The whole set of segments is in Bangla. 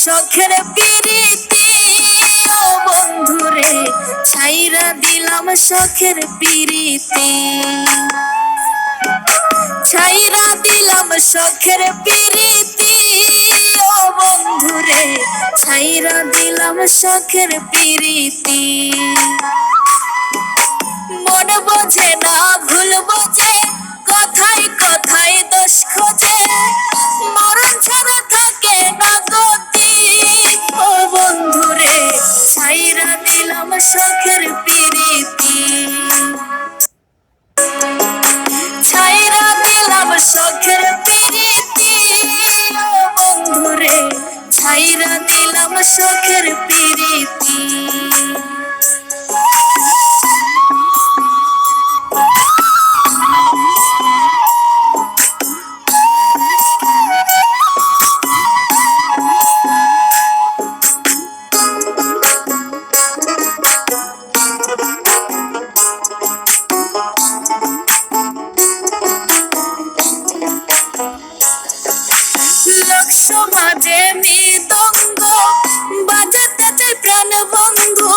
শখের পিরিতি ও বন্ধুরে ছাইরা দিলাম শখের পিরিতি ছাইরা দিলাম শখের পিরিতি ও বন্ধুরে ছাইরা দিলাম শখের পিরিতি মন বোঝে না ভুল বোঝে কথায় কথায় দোষ খোঁজে মরণ ছাড়া থাকে না গতি ও বন্ধুরে ছাইরা দিলাম শখের পিরিতি ছাইরা দিলাম শখের পিরিতি ও বন্ধুরে ছাইরা দিলাম শখের পিরিতি সমাজে মৃদঙ্গ বাজাতে চাই প্রাণ বন্ধু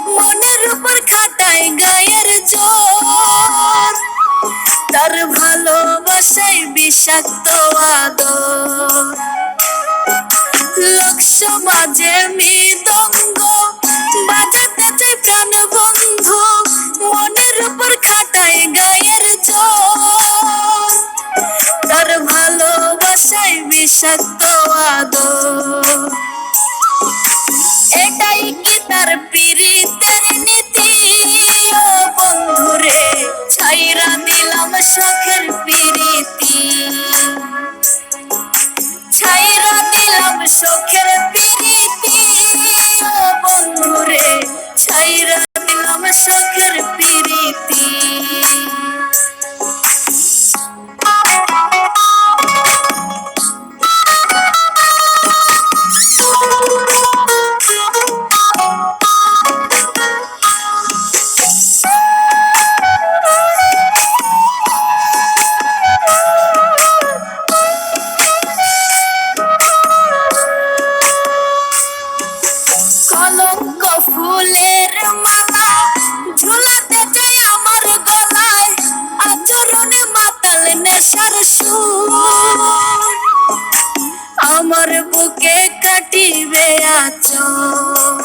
মনের উপর খাটায় গায়ের জোর তার ভালোবাসায় বিষাক্ত আদর লোক সমাজে মৃদঙ্গ বাজাতে চাই প্রাণ বন্ধু মনের উপর খাটায় গায়ের জোর তার ভালোবাসায় বিষাক্ত আদর এটাই কি তার পিরিতের নীতি ও বন্ধুরে ছাইরা দিলাম শখের পিরিতি ছাইরা দিলাম শখের পিরিতি ও বন্ধুরে ছাইরা দিলাম শখের পিরিতি কলঙ্ক ফুলের মালা ঝুলাতে চাই আমার গলায় আচরণে মাতাল নেশার সুর আমার বুকে কাটিবে আচর